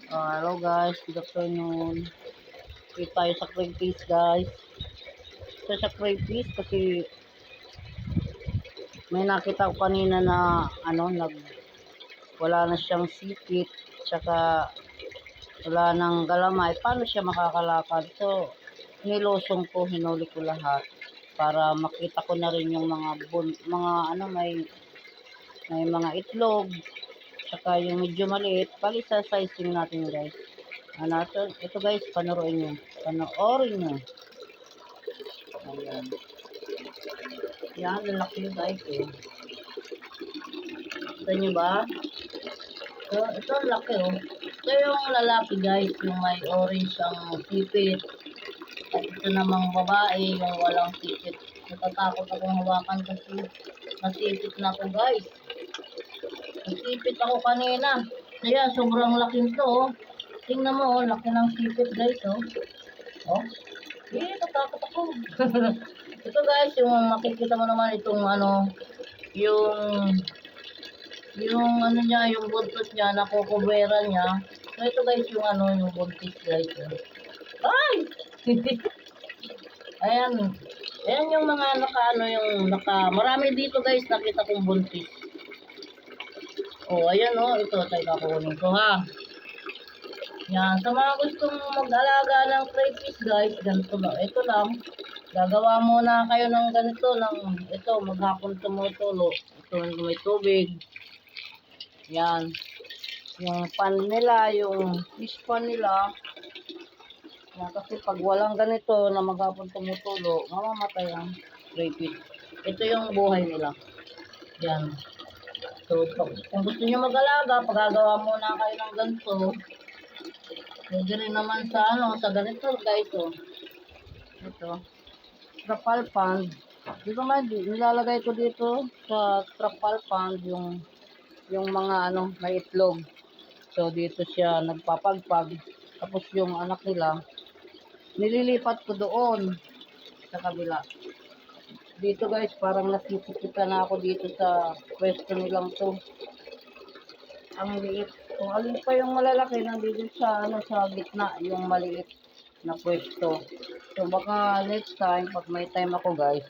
Hello guys, good afternoon. Dito tayo sa crayfish guys. Sa crayfish kasi may nakita ko kanina na wala na siyang sipit, tsaka wala nang galamay. Paano siya makakalakad? So, nilosong ko, hinuli ko lahat para makita ko na rin yung mga may mga itlog, tsaka yung medyo maliit. Bali sa sizing natin guys. Ito guys, panoorin nyo. Panoorin nyo. Ayan. Yan, lalaki yung guys eh. Kita nyo ba? So, ito ang laki oh. Ito yung lalaki guys, yung may orange ang sipit. At ito namang babae, yung walang sipit. Natatakot akong hawakan kasi nasipit na ako guys. Nasipit ako kanina. Kaya sobrang laki nito oh. Tingnan mo oh, laki ng sipit guys oh. Oh. Natatakot ako. Ito guys, yung makikita mo naman itong yung niya, yung buntot niya, nakukuberan niya. So ito guys, yung buntis guys. Ay! Ayan. Ayan yung mga marami dito guys, nakita kong buntis. Oh, ayan oh, ito, tayo kukunin ko ha. Yan, sa mga gustong mag-alaga ng crayfish guys, ganito lang. Ito lang. Gagawa muna kayo ng ganito, maghapon tumutulo. Ito, may tubig. Yan. Yung pan nila, yung fish pan nila. Yan, kasi pag walang ganito na maghapon tumutulo, mamamatay ang crayfish. Ito yung buhay nila. Yan. So, kung gusto nyo mag-alaga, paggagawa muna kayo ng ganito. Pwede rin naman sa ganito guys, oh. Ito. Trapal pond. Dito nilalagay ko dito sa trapal pond yung mga may itlog. So dito siya nagpapagpag. Tapos yung anak nila nililipat ko doon sa kabila. Dito guys, parang nakikita na ako dito sa pwesto nilang to. Ang liit. Kung alin pa yung malalaki, nandito sa gitna yung maliit na pwesto. So baka next time, pag may time ako guys,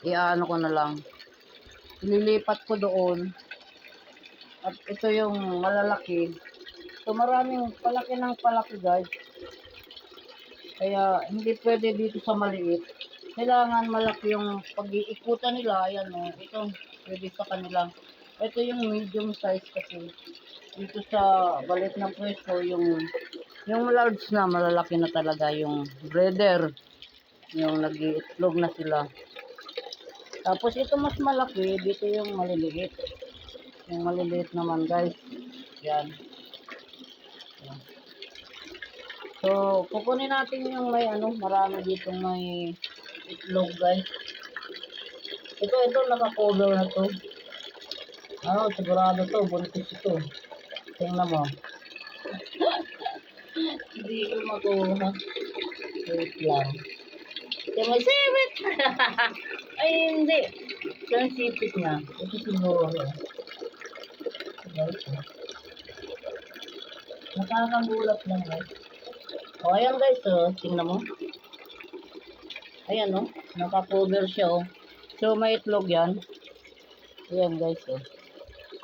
iaano ko na lang. Ililipat ko doon. At ito yung malalaki. So maraming palaki ng palaki guys. Kaya hindi pwede dito sa maliit. Kailangan malaki yung pag-iikutan nila. Ayan o, ito pwede sa kanila. Ito yung medium size kasi. Dito sa balit ng pwesto, yung large na malalaki na talaga yung breeder. Yung nag-iitlog na sila. Tapos ito mas malaki, dito yung maliliit. Yung maliliit naman guys. Yan. Yan. So, kukunin natin yung marami dito may itlog guys. Ito naka-cover na to. Sigurado to, buntis ito. Tingnan mo. Hindi ko makuha. Wait lang. May sipit! Ay, hindi. Ito yung sipit niya. Ito siguro. Guys, nakakagulat lang guys. O, ayan guys, tingnan mo. Ayan, naka-cover siya, So, may itlog yan. Ayan guys,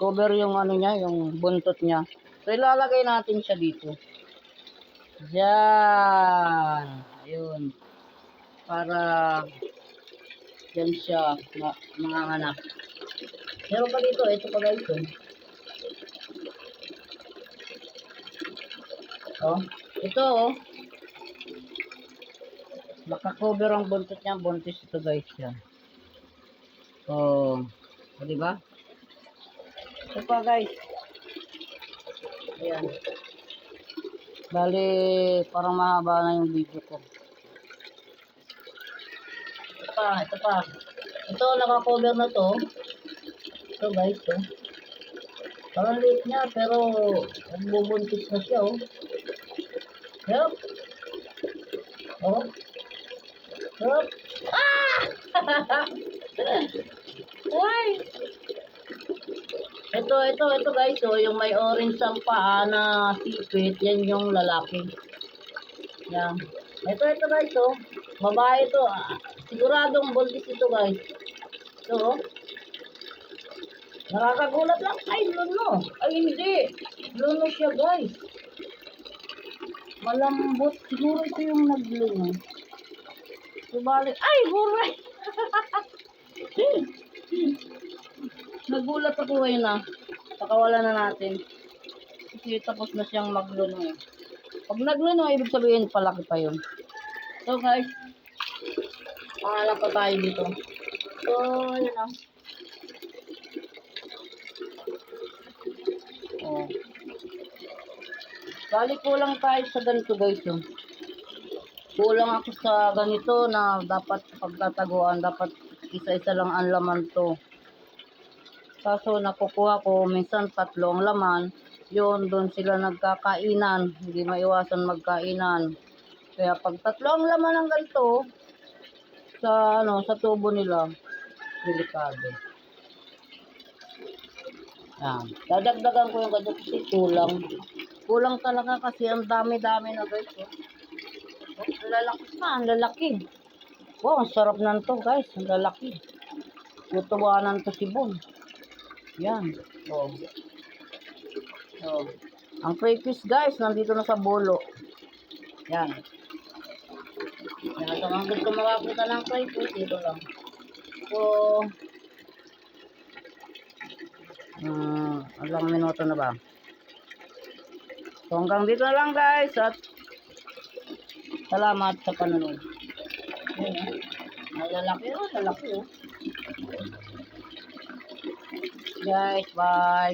cover yung niya, yung buntot niya. So, ilalagay natin siya dito. Diyan. Ayun. Para diyan siya manganganak. Meron pa dito, ito pa guys, ito, naka-cover ang buntot niya, buntis ito guys, yan. Di ba? Ito pa guys. Ayan. Bali, parang mahaba na yung video ko. Ito pa. Ito, naka-cover na to. Ito guys, parang liit niya, pero nagbubuntis na siya, Yup. Yup. Ah! Ay! Ito guys, oh, yung may orange ang paa na sipit, yan yung lalaki. Yan. Ito guys, oh. Babae ito. Siguradong buntis ito guys. Ito, oh. Nakakagulat lang. Ay, luno. Ay, hindi. Luno siya guys. Malambot. Siguro ito yung nagluno. Subalik. Ay, buray! Nagulat ako ngayon na. Pakawala na natin. Kasi tapos na siyang magluno. Pag nagluno, ibig sabihin palaki pa yun. So guys, pangalan pa tayo dito. So, yun na. Oh. Bali kulang tayo sa ganito guys. Oh. Kulang ako sa ganito na dapat pagtataguan. Dapat isa-isa lang ang laman to. Kaso nakukuha ko minsan 3 ang laman. Yun, doon sila nagkakainan. Hindi maiwasan magkainan. Kaya pag 3 ang laman ng ganito, sa tubo nila, delikado. Yan. Dadagdagan ko yung ganito kasi kulang. Kulang talaga kasi ang dami-dami na guys. Oh. Ang lalaki pa, ang lalaki. Wow, ang sarap nanto guys, ang lalaki. Tutuwanan to si Bon. Yan. Oh. Oh. Ang crayfish guys, nandito na sa bolo. Yan. Yan. So, ang gusto makapunta ng crayfish, dito lang. So, ilang minuto na ba? So, hanggang dito na lang guys. At salamat sa panonood. Ang lalaki oh, lalaki oh. Guys, bye.